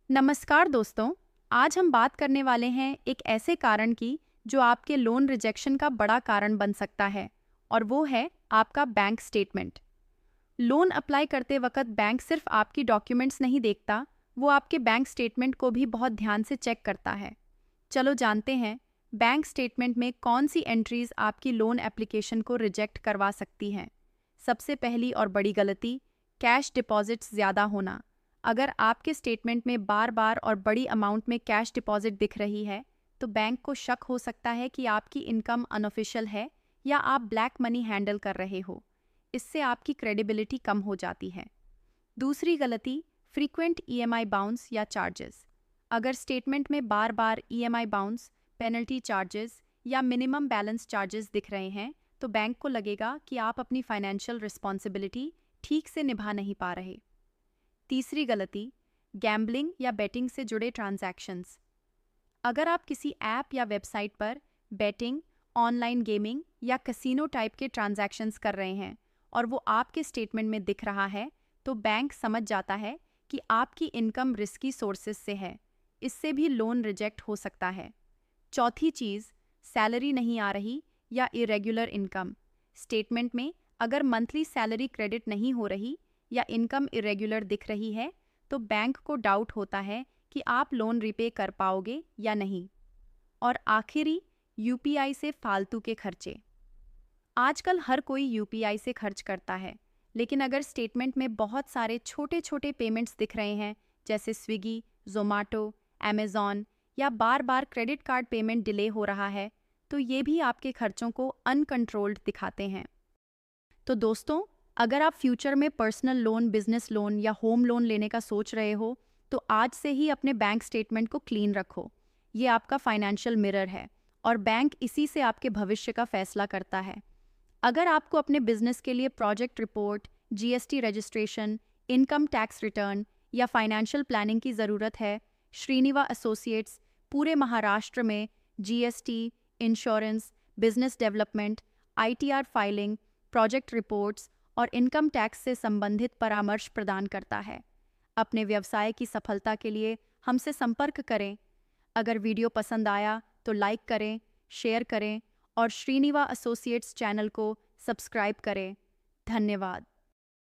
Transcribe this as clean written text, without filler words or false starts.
नमस्कार दोस्तों। आज हम बात करने वाले हैं एक ऐसे कारण की जो आपके लोन रिजेक्शन का बड़ा कारण बन सकता है, और वो है आपका बैंक स्टेटमेंट। लोन अप्लाई करते वक्त बैंक सिर्फ आपकी डॉक्यूमेंट्स नहीं देखता, वो आपके बैंक स्टेटमेंट को भी बहुत ध्यान से चेक करता है। चलो जानते हैं, बैंक स्टेटमेंट में कौन सी एंट्रीज आपकी लोन एप्लीकेशन को रिजेक्ट करवा सकती हैं। सबसे पहली और बड़ी गलती, कैश डिपॉजिट्स ज़्यादा होना। अगर आपके स्टेटमेंट में बार बार और बड़ी अमाउंट में कैश डिपॉजिट दिख रही है, तो बैंक को शक हो सकता है कि आपकी इनकम अनऑफिशियल है या आप ब्लैक मनी हैंडल कर रहे हो। इससे आपकी क्रेडिबिलिटी कम हो जाती है। दूसरी गलती, फ्रीक्वेंट ईएमआई बाउंस या चार्जेस। अगर स्टेटमेंट में बार बार ईएमआई बाउंस, पेनल्टी चार्जेस या मिनिमम बैलेंस चार्जेस दिख रहे हैं, तो बैंक को लगेगा कि आप अपनी फाइनेंशियल रिस्पॉन्सिबिलिटी ठीक से निभा नहीं पा रहे। तीसरी गलती, गैम्बलिंग या बेटिंग से जुड़े ट्रांजैक्शंस। अगर आप किसी ऐप या वेबसाइट पर बेटिंग, ऑनलाइन गेमिंग या कैसीनो टाइप के ट्रांजैक्शंस कर रहे हैं और वो आपके स्टेटमेंट में दिख रहा है, तो बैंक समझ जाता है कि आपकी इनकम रिस्की सोर्सेज से है। इससे भी लोन रिजेक्ट हो सकता है। चौथी चीज़, सैलरी नहीं आ रही या इरेगुलर इनकम। स्टेटमेंट में अगर मंथली सैलरी क्रेडिट नहीं हो रही या इनकम इरेगुलर दिख रही है, तो बैंक को डाउट होता है कि आप लोन रिपे कर पाओगे या नहीं। और आखिरी, यूपीआई से फालतू के खर्चे। आजकल हर कोई यूपीआई से खर्च करता है, लेकिन अगर स्टेटमेंट में बहुत सारे छोटे छोटे पेमेंट्स दिख रहे हैं, जैसे स्विगी, जोमेटो, अमेज़ॉन, या बार बार क्रेडिट कार्ड पेमेंट डिले हो रहा है, तो ये भी आपके खर्चों को अनकंट्रोल्ड दिखाते हैं। तो दोस्तों, अगर आप फ्यूचर में पर्सनल लोन, बिजनेस लोन या होम लोन लेने का सोच रहे हो, तो आज से ही अपने बैंक स्टेटमेंट को क्लीन रखो। ये आपका फाइनेंशियल मिरर है, और बैंक इसी से आपके भविष्य का फैसला करता है। अगर आपको अपने बिजनेस के लिए project report, GST registration, income tax return या फाइनेंशियल प्लानिंग की ज़रूरत है, श्रीनिवा एसोसिएट्स पूरे महाराष्ट्र में GST, insurance, business development, ITR filing, project reports और इनकम टैक्स से संबंधित परामर्श प्रदान करता है। अपने व्यवसाय की सफलता के लिए हमसे संपर्क करें। अगर वीडियो पसंद आया तो लाइक करें, शेयर करें और श्रीनिवा एसोसिएट्स चैनल को सब्सक्राइब करें। धन्यवाद।